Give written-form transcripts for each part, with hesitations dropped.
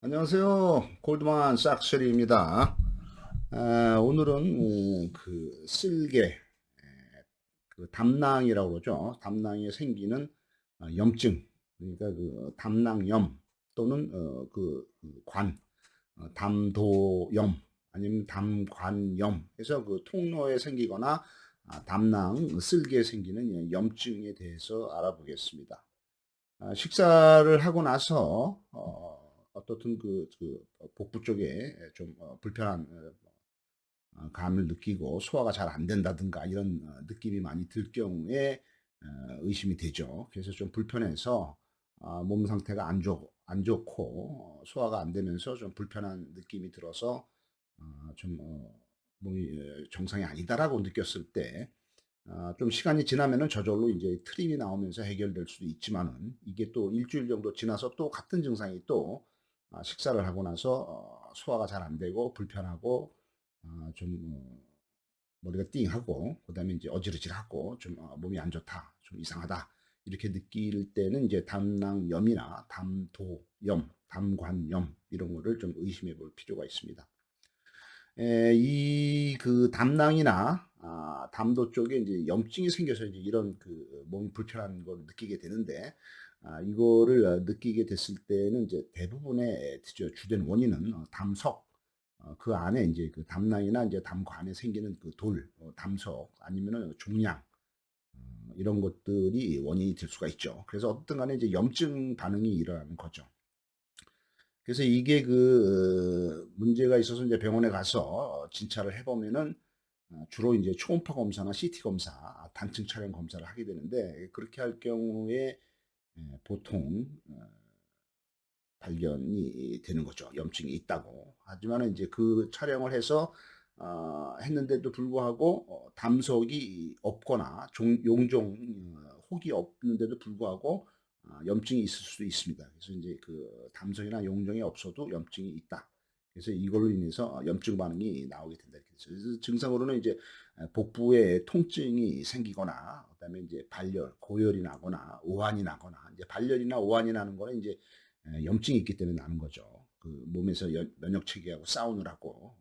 안녕하세요. 골드만 싹스리입니다. 오늘은 그 쓸개, 그 담낭이라고 그러죠. 담낭에 생기는 염증, 그러니까 그 담낭염 또는 담도염 아니면 담관염 해서 그 통로에 생기거나 담낭, 쓸개에 생기는 염증에 대해서 알아보겠습니다. 식사를 하고 나서 어떻든 복부 쪽에 좀 불편한 감을 느끼고 소화가 잘 안 된다든가 이런 느낌이 많이 들 경우에 의심이 되죠. 그래서 좀 불편해서 몸 상태가 안 좋고 소화가 안 되면서 좀 불편한 느낌이 들어서 좀 몸이 정상이 아니다라고 느꼈을 때 좀 시간이 지나면은 저절로 이제 트림이 나오면서 해결될 수도 있지만은 이게 또 일주일 정도 지나서 또 같은 증상이 또 식사를 하고 나서 소화가 잘 안 되고 불편하고 좀 머리가 띵하고 그다음에 이제 어지러지하고 좀 몸이 안 좋다, 좀 이상하다 이렇게 느낄 때는 이제 담낭염이나 담도염, 담관염 이런 거를 좀 의심해 볼 필요가 있습니다. 이 그 담낭이나 담도 쪽에 이제 염증이 생겨서 이제 이런 그 몸이 불편한 걸 느끼게 되는데 이거를 느끼게 됐을 때는 이제 대부분의 주된 원인은 담석 그 안에 이제 그 담낭이나 이제 담관에 생기는 그 담석 아니면은 종양 이런 것들이 원인이 될 수가 있죠. 그래서 어떤 간에 이제 염증 반응이 일어나는 거죠. 그래서 이게 문제가 있어서 이제 병원에 가서 진찰을 해보면은 주로 이제 초음파 검사나 CT 검사, 단층 촬영 검사를 하게 되는데 그렇게 할 경우에 보통 발견이 되는 거죠. 염증이 있다고. 하지만 이제 그 촬영을 해서 했는데도 불구하고 담석이 없거나 용종 혹이 없는데도 불구하고 염증이 있을 수도 있습니다. 그래서 이제 그 담석이나 용종이 없어도 염증이 있다. 그래서 이걸로 인해서 염증 반응이 나오게 된다. 그래서 증상으로는 이제 복부에 통증이 생기거나, 그다음에 이제 발열, 고열이 나거나, 오한이 나거나, 이제 발열이나 오한이 나는 거는 이제 염증이 있기 때문에 나는 거죠. 그 몸에서 면역 체계하고 싸우느라고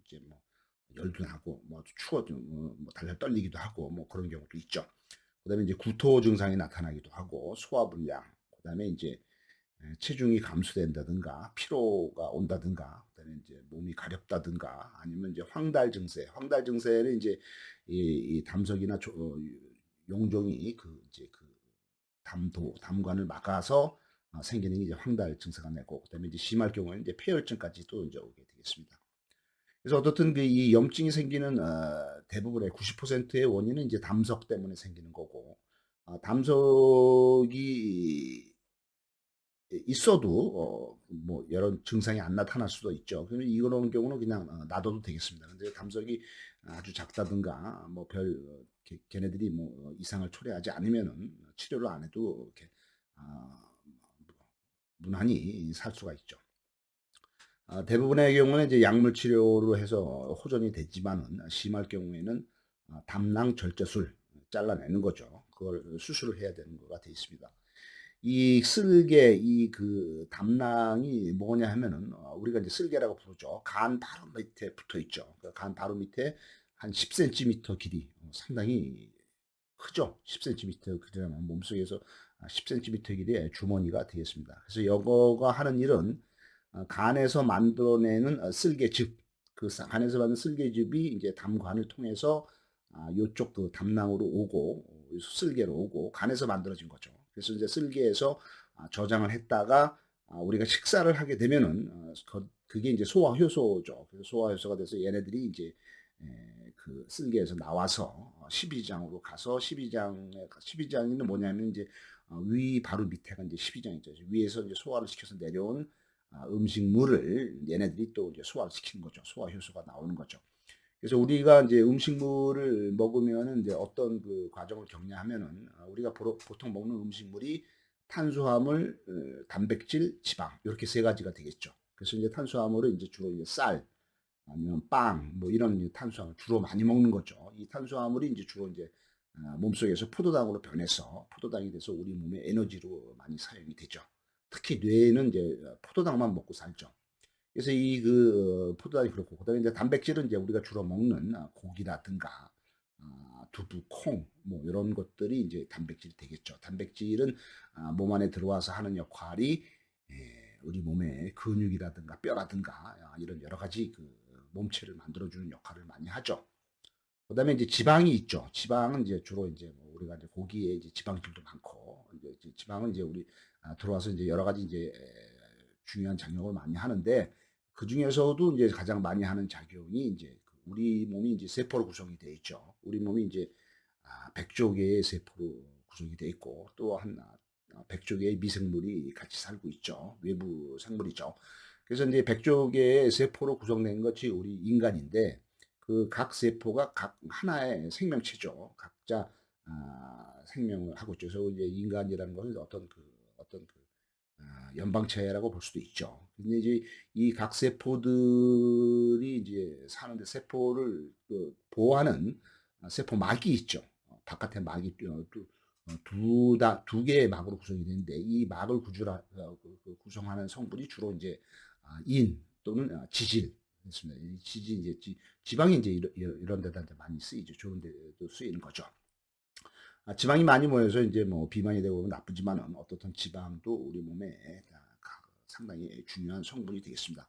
이제 뭐 열도 나고 뭐 추워도 뭐 달달 떨리기도 하고 뭐 그런 경우도 있죠. 그다음에 이제 구토 증상이 나타나기도 하고 소화불량, 그다음에 이제 체중이 감소된다든가 피로가 온다든가, 그다음에 이제 몸이 가렵다든가, 아니면 이제 황달 증세. 황달 증세는 이제 이 담석이나 용종이 담관을 막아서 생기는 게 이제 황달 증세가 나고, 그다음에 이제 심할 경우에는 이제 폐혈증까지도 이제 오게 되겠습니다. 그래서 어떻든 이 염증이 생기는 대부분의 90%의 원인은 이제 담석 때문에 생기는 거고, 담석이 있어도 뭐 여러 증상이 안 나타날 수도 있죠. 그러면 이런 경우는 그냥 놔둬도 되겠습니다. 근데 담석이 아주 작다든가 뭐 걔네들이 뭐 이상을 초래하지 않으면은 치료를 안 해도 이렇게 아, 무난히 살 수가 있죠. 대부분의 경우는 이제 약물 치료로 해서 호전이 되지만은 심할 경우에는 담낭 절제술 잘라내는 거죠. 그걸 수술을 해야 되는 거가 돼 있습니다. 이 쓸개, 담낭이 뭐냐 하면은, 우리가 이제 쓸개라고 부르죠. 간 바로 밑에 붙어 있죠. 그간 바로 밑에 한 10cm 길이, 상당히 크죠. 10cm 길이라면 몸속에서 10cm 길이의 주머니가 되겠습니다. 그래서 여거가 하는 일은 간에서 만들어내는 쓸개즙, 간에서 만든 쓸개즙이 이제 담관을 통해서 요쪽 그 담낭으로 오고 쓸개로 오고 간에서 만들어진 거죠. 그래서 이제 쓸개에서 저장을 했다가 우리가 식사를 하게 되면은 그게 이제 소화 효소죠. 그래서 소화 효소가 돼서 얘네들이 이제 그 쓸개에서 나와서 십이장으로 가서 십이장은 뭐냐면 이제 위 바로 밑에가 이제 십이장이죠. 위에서 이제 소화를 시켜서 내려온 음식물을 얘네들이 또 이제 소화를 시키는 거죠. 소화 효소가 나오는 거죠. 그래서 우리가 이제 음식물을 먹으면은 이제 어떤 그 과정을 겪냐하면은 우리가 보통 먹는 음식물이 탄수화물, 단백질, 지방 이렇게 세 가지가 되겠죠. 그래서 이제 탄수화물은 이제 주로 이제 쌀 아니면 빵 뭐 이런 탄수화물 주로 많이 먹는 거죠. 이 탄수화물이 이제 주로 이제 몸속에서 포도당으로 변해서 포도당이 돼서 우리 몸의 에너지로 많이 사용이 되죠. 특히 뇌는 이제 포도당만 먹고 살죠. 그래서 이 포도당이 그렇고, 그다음에 이제 단백질은 이제 우리가 주로 먹는 고기라든가 두부, 콩 뭐 요런 것들이 이제 단백질이 되겠죠. 단백질은 몸 안에 들어와서 하는 역할이 우리 몸의 근육이라든가 뼈라든가 이런 여러 가지 몸체를 만들어 주는 역할을 많이 하죠. 그다음에 이제 지방이 있죠. 지방은 이제 주로 이제 뭐 우리가 이제 고기에 이제 지방질도 많고, 이제 지방은 이제 우리 들어와서 이제 여러 가지 이제 중요한 작용을 많이 하는데, 그중에서도 이제 가장 많이 하는 작용이 이제 우리 몸이 이제 세포로 구성이 되어 있죠. 우리 몸이 이제 100조 개의 세포로 구성이 되어 있고, 또 한 100조 개의 미생물이 같이 살고 있죠. 외부 생물이죠. 그래서 이제 100조 개의 세포로 구성된 것이 우리 인간인데, 그 각 세포가 각 하나의 생명체죠. 각자 생명을 하고 있죠. 그래서 이제 인간이라는 것은 어떤 연방체라고 볼 수도 있죠. 근데 이제 이 각 세포들이 이제 사는데, 세포를 보호하는 세포막이 있죠. 바깥에 막이 두 개의 막으로 구성이 되는데, 이 막을 구성하는 성분이 주로 이제 인 또는 지질 있습니다. 이 지질 이제 지방이 이제 이런 데다 이제 많이 쓰이죠. 좋은 데도 쓰이는 거죠. 지방이 많이 모여서 이제 뭐 비만이 되고 보면 나쁘지만은, 어떻든 지방도 우리 몸에 상당히 중요한 성분이 되겠습니다.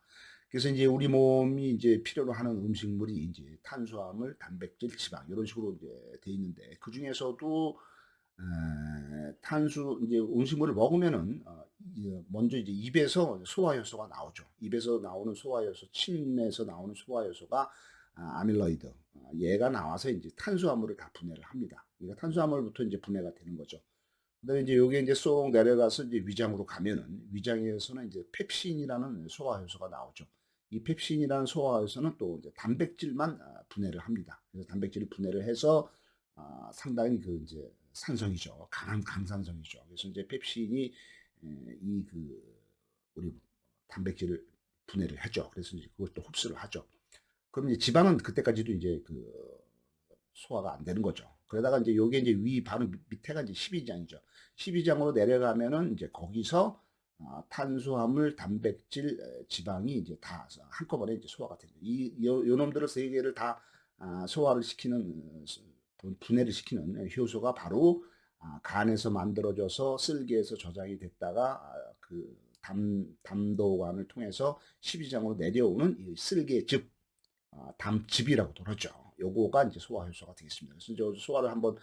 그래서 이제 우리 몸이 이제 필요로 하는 음식물이 이제 탄수화물, 단백질, 지방 이런 식으로 이제 돼 있는데, 그 중에서도 탄수 이제 음식물을 먹으면은 먼저 이제 입에서 소화효소가 나오죠. 입에서 나오는 소화효소, 침에서 나오는 소화효소가 아밀로이드, 얘가 나와서 이제 탄수화물을 다 분해를 합니다. 그러니까 탄수화물부터 이제 분해가 되는 거죠. 그다음에 이제 요게 이제 쏙 내려가서 이제 위장으로 가면은, 위장에서는 이제 펩신이라는 소화효소가 나오죠. 이 펩신이라는 소화효소는 또 이제 단백질만 분해를 합니다. 그래서 단백질을 분해를 해서 상당히 이제 산성이죠. 강한 강산성이죠. 그래서 이제 펩신이 우리 단백질을 분해를 하죠. 그래서 이제 그것도 흡수를 하죠. 그럼 이제 지방은 그때까지도 이제 소화가 안 되는 거죠. 그러다가 이제 요게 이제 바로 밑에가 이제 12장이죠. 12장으로 내려가면은 이제 거기서 탄수화물, 단백질, 지방이 이제 다 한꺼번에 이제 소화가 됩니다. 요 놈들을 세 개를 다 소화를 시키는, 분해를 시키는 효소가 바로 간에서 만들어져서 쓸개에서 저장이 됐다가 담도관을 통해서 12장으로 내려오는 이 쓸개즙, 담즙이라고도 그러죠. 요거가 이제 소화 효소가 되겠습니다. 그래서 이제 소화를 한번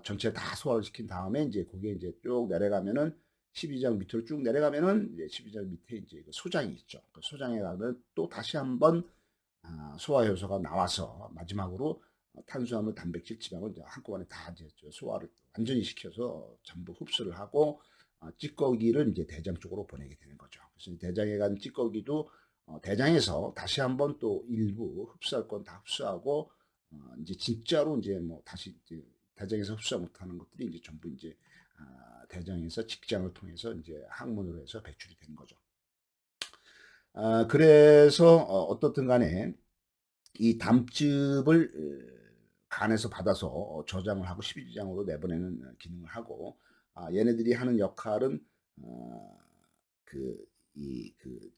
전체 다 소화를 시킨 다음에, 이제 그게 이제 쭉 내려가면은 12장 밑으로 쭉 내려가면은 이제 12장 밑에 이제 소장이 있죠. 그 소장에 가면 또 다시 한번 소화 효소가 나와서 마지막으로 탄수화물, 단백질, 지방을 이제 한꺼번에 다 이제 소화를 완전히 시켜서 전부 흡수를 하고 찌꺼기를 이제 대장 쪽으로 보내게 되는 거죠. 그래서 대장에 간 찌꺼기도 대장에서 다시 한번 또 일부 흡수할 건 다 흡수하고, 이제 진짜로 이제 뭐 다시 이제 대장에서 흡수 못하는 것들이 이제 전부 이제 대장에서 직장을 통해서 이제 항문으로 해서 배출이 되는 거죠. 그래서 어떻든 간에 이 담즙을 간에서 받아서 저장을 하고 12장으로 내보내는 기능을 하고, 얘네들이 하는 역할은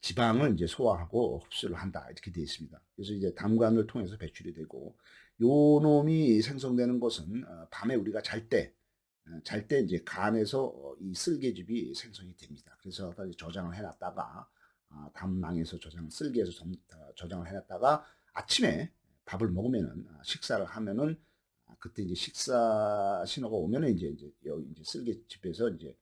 지방을 이제 소화하고 흡수를 한다, 이렇게 되어 있습니다. 그래서 이제 담관을 통해서 배출이 되고, 요 놈이 생성되는 것은 밤에 우리가 잘 때 이제 간에서 이 쓸개즙이 생성이 됩니다. 그래서 저장을 해놨다가 담낭에서 쓸개에서 저장을 해놨다가 아침에 밥을 먹으면은, 식사를 하면은, 그때 이제 식사 신호가 오면은 이제 여기 이제 쓸개즙에서 이제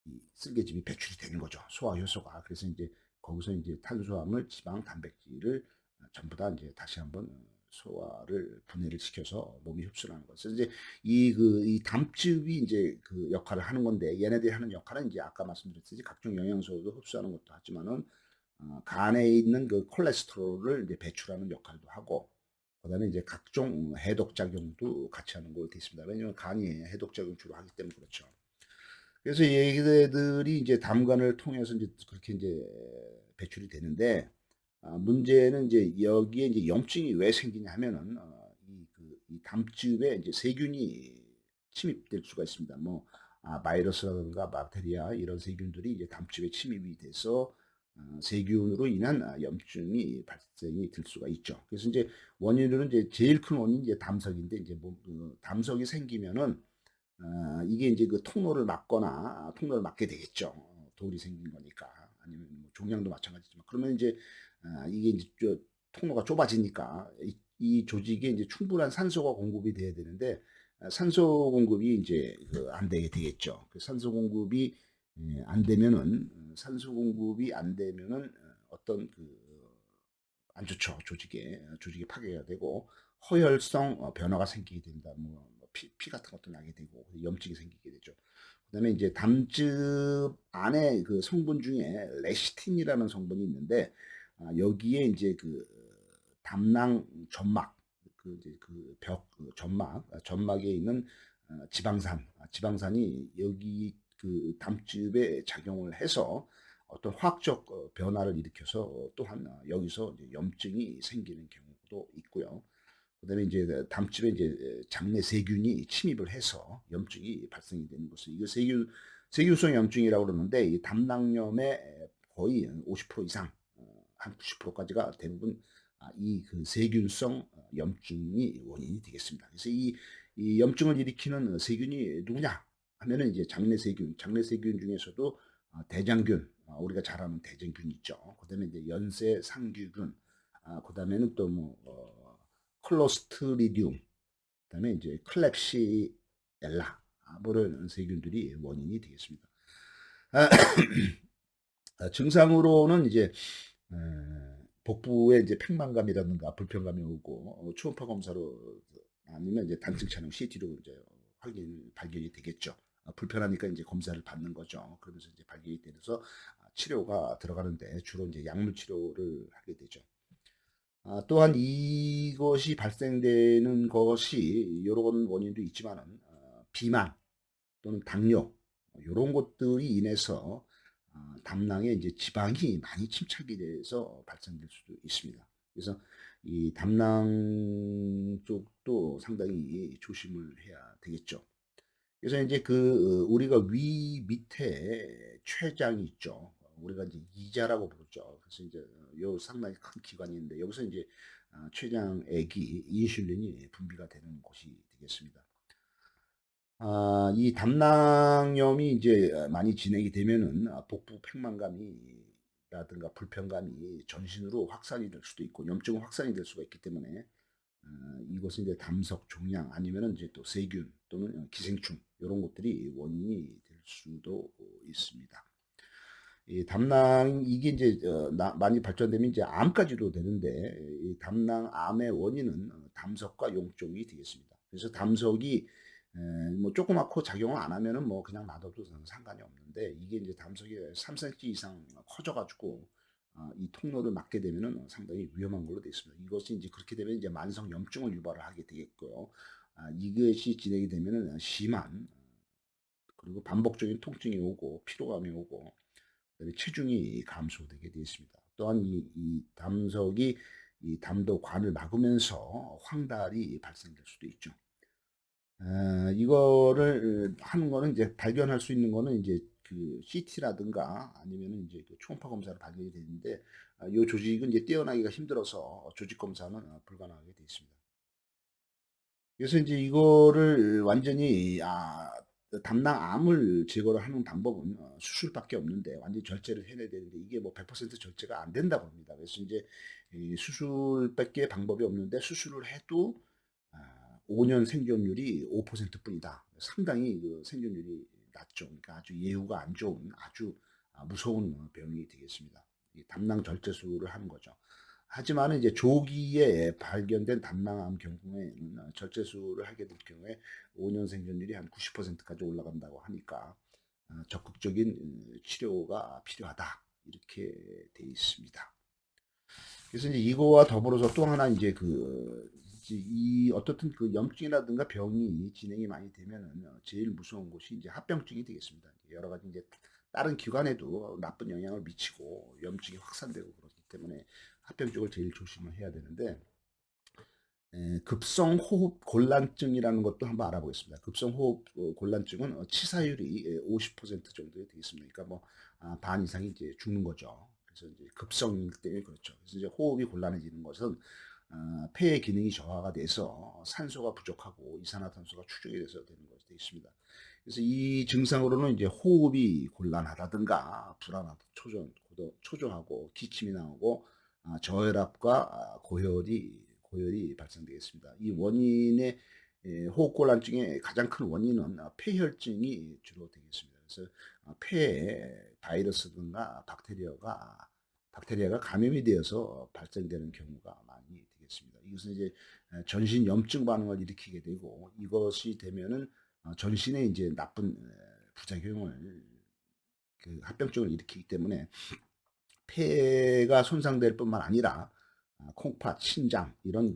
이 쓸개즙이 배출이 되는 거죠. 소화 효소가. 그래서 이제 거기서 이제 탄수화물, 지방, 단백질을 전부 다 이제 다시 한번 소화를 분해를 시켜서 몸이 흡수를 하는 거죠. 이제 이 담즙이 이제 그 역할을 하는 건데, 얘네들이 하는 역할은 이제 아까 말씀드렸듯이 각종 영양소도 흡수하는 것도 하지만은 간에 있는 그 콜레스테롤을 이제 배출하는 역할도 하고, 그다음에 이제 각종 해독 작용도 같이 하는 걸로 되어 있습니다. 왜냐하면 간이 해독 작용 주로 하기 때문에 그렇죠. 그래서 얘들이 이제 담관을 통해서 이제 그렇게 이제 배출이 되는데, 문제는 이제 여기에 이제 염증이 왜 생기냐 하면은 이 담즙에 이제 세균이 침입될 수가 있습니다. 뭐 바이러스라든가 박테리아 이런 세균들이 이제 담즙에 침입이 돼서 세균으로 인한 염증이 발생이 될 수가 있죠. 그래서 이제 원인으로는 이제 제일 큰 원인이 이제 담석인데 이제 담석이 생기면은 이게 이제 그 통로를 막거나 통로를 막게 되겠죠. 돌이 생긴 거니까. 아니면 뭐 종양도 마찬가지지만 그러면 이제 이게 이제 통로가 좁아지니까 이 조직에 이제 충분한 산소가 공급이 돼야 되는데 산소 공급이 이제 안 되게 되겠죠. 그 산소 공급이 안 되면은 산소 공급이 안 되면은 어떤 그 안 좋죠. 조직에 파괴가 되고 허혈성 변화가 생기게 된다. 피 같은 것도 나게 되고 염증이 생기게 되죠. 그다음에 이제 담즙 안에 그 성분 중에 레시틴이라는 성분이 있는데 여기에 이제 그 담낭 점막 그 이제 그 점막에 있는 지방산이 여기 그 담즙에 작용을 해서 어떤 화학적 변화를 일으켜서 또한 여기서 이제 염증이 생기는 경우도 있고요. 그다음에 이제 담즙에 이제 장내 세균이 침입을 해서 염증이 발생이 되는 것을 이거 세균성 염증이라고 그러는데 이 담낭염의 거의 50% 이상 한 90%까지가 대부분 이 그 세균성 염증이 원인이 되겠습니다. 그래서 이 염증을 일으키는 세균이 누구냐 하면은 이제 장내 세균 중에서도 대장균, 우리가 잘 아는 대장균 있죠. 그다음에 이제 연쇄 상규균, 그다음에는 또 뭐 클로스트리디움, 그다음에 이제 클렙시엘라, 이런 세균들이 원인이 되겠습니다. 증상으로는 이제 복부에 이제 팽만감이라든가 불편감이 오고 초음파 검사로 아니면 이제 단층 촬영 CT로 이제 발견이 되겠죠. 불편하니까 이제 검사를 받는 거죠. 그러면서 이제 발견이 되면서 치료가 들어가는데 주로 이제 약물 치료를 하게 되죠. 또한 이것이 발생되는 것이 여러 원인도 있지만은 비만 또는 당뇨 이런 것들이 인해서 담낭에 이제 지방이 많이 침착이 돼서 발생될 수도 있습니다. 그래서 이 담낭 쪽도 상당히 조심을 해야 되겠죠. 그래서 이제 우리가 위 밑에 췌장이 있죠. 우리가 이제 이자라고 부르죠. 그래서 이제 요 상당히 큰 기관이 있는데 여기서 이제 췌장액이 인슐린이 분비가 되는 곳이 되겠습니다. 이 담낭염이 이제 많이 진행이 되면은 복부 팽만감이라든가 불편감이 전신으로 확산이 될 수도 있고 염증은 확산이 될 수가 있기 때문에 이것은 이제 담석 종양 아니면은 이제 또 세균 또는 기생충 이런 것들이 원인이 될 수도 있습니다. 이 담낭 이게 이제 많이 발전되면 이제 암까지도 되는데 이 담낭암의 원인은 담석과 용종이 되겠습니다. 그래서 담석이 뭐 조그맣고 작용을 안 하면은 뭐 그냥 놔둬도 상관이 없는데 이게 이제 담석이 3cm 이상 커져가지고 이 통로를 막게 되면은 상당히 위험한 걸로 되어 있습니다. 이것이 이제 그렇게 되면 이제 만성 염증을 유발을 하게 되겠고요. 이것이 진행이 되면은 심한 그리고 반복적인 통증이 오고 피로감이 오고 그다음에 체중이 감소되게 되어 있습니다. 또한 이 담석이 이 담도관을 막으면서 황달이 발생될 수도 있죠. 이거를 하는 거는 이제 발견할 수 있는 거는 이제 그 CT라든가 아니면은 이제 그 초음파 검사로 발견이 되는데 이 조직은 이제 떼어나기가 힘들어서 조직 검사는 불가능하게 되어 있습니다. 그래서 이제 이거를 완전히 담낭암을 제거를 하는 방법은 수술밖에 없는데 완전히 절제를 해내야 되는데 이게 뭐 100% 절제가 안 된다고 합니다. 그래서 이제 이 수술밖에 방법이 없는데 수술을 해도 5년 생존율이 5% 뿐이다. 상당히 그 생존율이 낮죠. 그러니까 아주 예후가 안 좋은 아주 무서운 병이 되겠습니다. 이 담낭 절제술을 하는 거죠. 하지만 이제 조기에 발견된 담낭암 경우에는 절제술을 하게 될 경우에 5년 생존율이 한 90%까지 올라간다고 하니까 적극적인 치료가 필요하다 이렇게 돼 있습니다. 그래서 이제 이거와 더불어서 또 하나 이제 이 어떻든 그 염증이라든가 병이 진행이 많이 되면은 제일 무서운 것이 이제 합병증이 되겠습니다. 여러 가지 이제 다른 기관에도 나쁜 영향을 미치고 염증이 확산되고 그렇기 때문에 합병증을 제일 조심을 해야 되는데 급성 호흡 곤란증이라는 것도 한번 알아보겠습니다. 급성 호흡 곤란증은 치사율이 50% 정도 되겠습니다. 그러니까 뭐 반 이상이 이제 죽는 거죠. 그래서 이제 급성일 때 그렇죠. 그래서 이제 호흡이 곤란해지는 것은 폐의 기능이 저하가 돼서 산소가 부족하고 이산화탄소가 축적이 돼서 되는 것이 되어 있습니다. 그래서 이 증상으로는 이제 호흡이 곤란하다든가 불안하고 초조하고 기침이 나오고 저혈압과 고열이 발생되겠습니다. 이 원인의 호흡곤란증의 가장 큰 원인은 폐혈증이 주로 되겠습니다. 그래서 폐에 바이러스든가 박테리아가 감염이 되어서 발생되는 경우가 많이 되겠습니다. 이것은 이제 전신 염증 반응을 일으키게 되고 이것이 되면은 전신에 이제 나쁜 부작용을 합병증을 일으키기 때문에 폐가 손상될 뿐만 아니라 콩팥, 신장 이런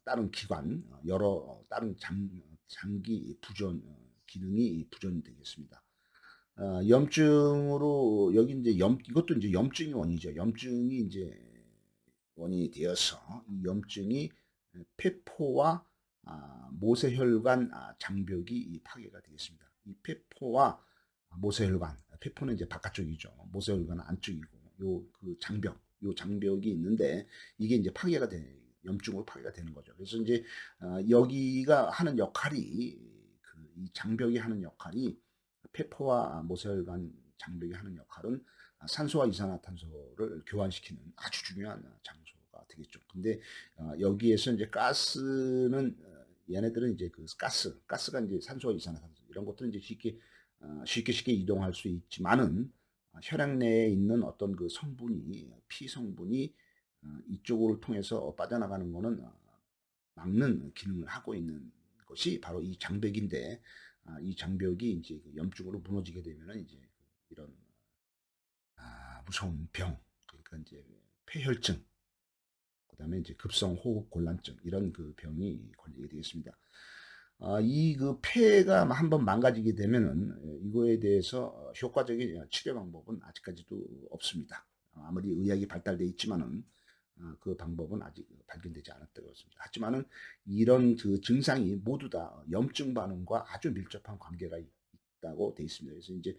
다른 기관 여러 다른 장기 부전 기능이 부전되겠습니다. 염증으로 여기 이제 이것도 이제 염증이 원인이죠. 염증이 이제 원인이 되어서 이 염증이 폐포와 모세혈관 장벽이 파괴가 되겠습니다. 이 폐포와 모세혈관, 폐포는 이제 바깥쪽이죠. 모세혈관은 안쪽이고 요 장벽이 있는데 이게 이제 염증으로 파괴가 되는 거죠. 그래서 이제 여기가 하는 역할이 이 장벽이 하는 역할이 폐포와 모세혈관 장벽이 하는 역할은 산소와 이산화탄소를 교환시키는 아주 중요한 장소가 되겠죠. 근데 여기에서 이제 가스는 얘네들은 이제 가스가 이제 산소와 이산화탄소 이런 것들은 이제 쉽게 이동할 수 있지만은 혈액 내에 있는 어떤 피 성분이 이쪽으로 통해서 빠져나가는 거는 막는 기능을 하고 있는 것이 바로 이 장벽인데 이 장벽이 이제 염증으로 무너지게 되면은 이제 이런 무서운 병, 그러니까 이제 폐혈증, 그다음에 이제 급성 호흡 곤란증 이런 병이 걸리게 되겠습니다. 이 폐가 한번 망가지게 되면은 이거에 대해서 효과적인 치료 방법은 아직까지도 없습니다. 아무리 의학이 발달돼 있지만은 그 방법은 아직 발견되지 않았다고 했습니다. 하지만은 이런 증상이 모두 다 염증 반응과 아주 밀접한 관계가 있다고 되어 있습니다. 그래서 이제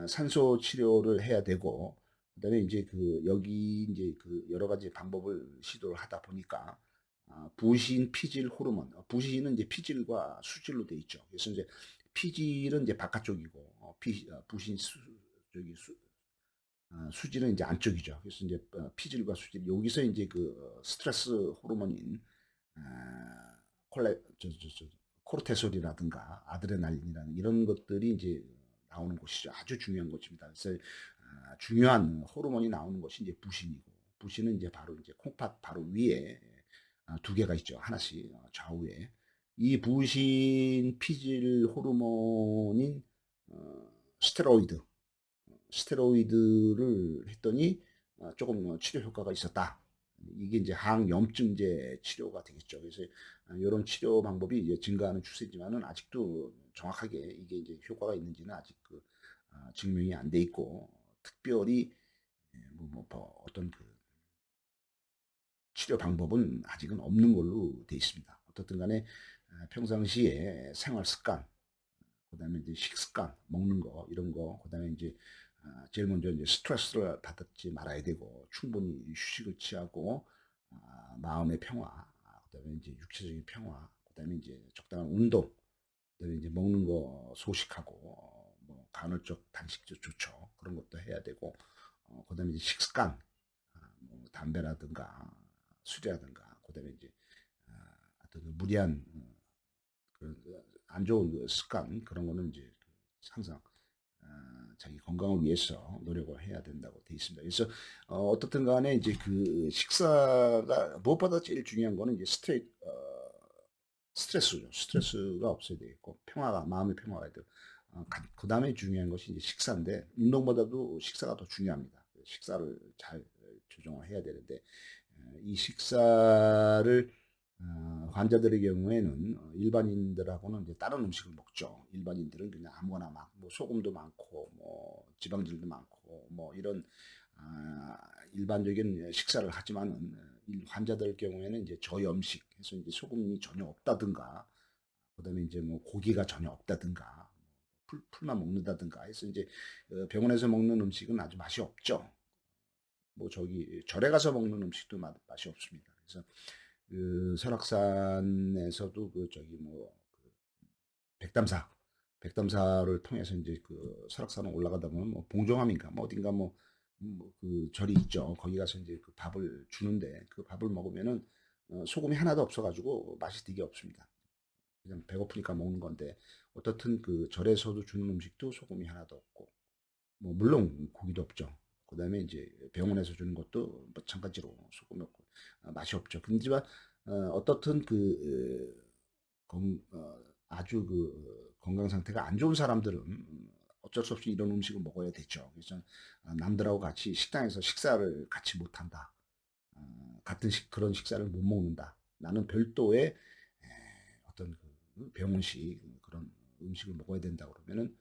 산소 치료를 해야 되고 그다음에 이제 여기 이제 여러 가지 방법을 시도를 하다 보니까 부신 피질 호르몬, 부신은 이제 피질과 수질로 되어 있죠. 그래서 이제 피질은 이제 바깥쪽이고 부신 수질은 이제 안쪽이죠. 그래서 이제 피질과 수질 여기서 이제 스트레스 호르몬인 콜레 코르테솔이라든가 아드레날린이라는 이런 것들이 이제 나오는 곳이죠. 아주 중요한 곳입니다. 그래서 중요한 호르몬이 나오는 것이 이제 부신이고 부신은 이제 바로 이제 콩팥 바로 위에 두 개가 있죠. 하나씩 좌우에 이 부신 피질 호르몬인 스테로이드 스테로이드를 했더니 조금 치료 효과가 있었다. 이게 이제 항염증제 치료가 되겠죠. 그래서 이런 치료 방법이 이제 증가하는 추세지만은 아직도 정확하게 이게 이제 효과가 있는지는 아직 증명이 안 돼 있고 특별히 어떤 치료 방법은 아직은 없는 걸로 돼 있습니다. 어떻든 간에 평상시에 생활 습관, 그다음에 이제 식습관, 먹는 거 이런 거, 그다음에 이제 제일 먼저 이제 스트레스를 받지 말아야 되고 충분히 휴식을 취하고 마음의 평화, 그다음에 이제 육체적인 평화, 그다음에 이제 적당한 운동, 그다음에 이제 먹는 거 소식하고 뭐 간헐적 단식도 좋죠. 그런 것도 해야 되고 그다음에 이제 식습관, 뭐 담배라든가 술이라든가 그다음에 이제 어떤 무리한 안 좋은 습관 그런 거는 이제 항상 자기 건강을 위해서 노력을 해야 된다고 돼 있습니다. 그래서 어떻든 간에 이제 식사가 무엇보다 제일 중요한 거는 이제 스트레스죠. 스트레스가 없어야 되겠고 마음의 평화가 되고 그 다음에 중요한 것이 이제 식사인데 운동보다도 식사가 더 중요합니다. 식사를 잘 조정을 해야 되는데 이 식사를 환자들의 경우에는 일반인들하고는 이제 다른 음식을 먹죠. 일반인들은 그냥 아무거나 뭐 소금도 많고 뭐 지방질도 많고 뭐 이런 일반적인 식사를 하지만은 환자들 경우에는 이제 저염식 해서 이제 소금이 전혀 없다든가, 그다음에 이제 뭐 고기가 전혀 없다든가, 풀만 먹는다든가 해서 이제 병원에서 먹는 음식은 아주 맛이 없죠. 뭐 저기 절에 가서 먹는 음식도 맛이 없습니다. 그래서 그 설악산에서도 그 저기 뭐 백담사, 백담사를 통해서 이제 그 설악산을 올라가다 보면 뭐 봉종암인가 뭐 어딘가 그 절이 있죠. 거기 가서 이제 그 밥을 주는데 그 밥을 먹으면은 소금이 하나도 없어가지고 맛이 되게 없습니다. 그냥 배고프니까 먹는 건데 어떻든 그 절에서도 주는 음식도 소금이 하나도 없고 뭐 물론 고기도 없죠. 그다음에 이제 병원에서 주는 것도 마찬가지로 소금이 없고 맛이 없죠. 근데지만 어떻든 아주 그 건강 상태가 안 좋은 사람들은 어쩔 수 없이 이런 음식을 먹어야 되죠. 그래서 남들하고 같이 식당에서 식사를 같이 못 한다. 같은 그런 식사를 못 먹는다. 나는 별도의 어떤 그 병원식 그런 음식을 먹어야 된다 그러면은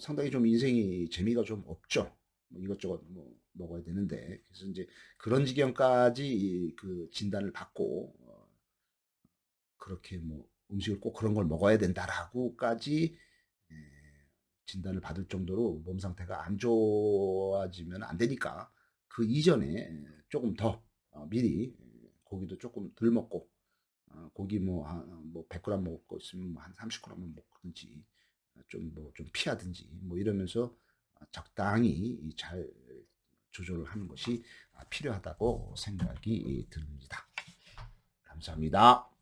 상당히 좀 인생이 재미가 좀 없죠. 뭐 이것저것 뭐 먹어야 되는데 그래서 이제 그런 지경까지 그 진단을 받고 그렇게 뭐 음식을 꼭 그런 걸 먹어야 된다라고까지 에, 진단을 받을 정도로 몸 상태가 안 좋아지면 안 되니까 그 이전에 조금 더 미리 고기도 조금 덜 먹고 고기 뭐 100g 먹을 거 있으면 뭐한 30g만 먹든지 좀 뭐 좀 피하든지 뭐 이러면서 적당히 잘 조절을 하는 것이 필요하다고 생각이 듭니다. 감사합니다.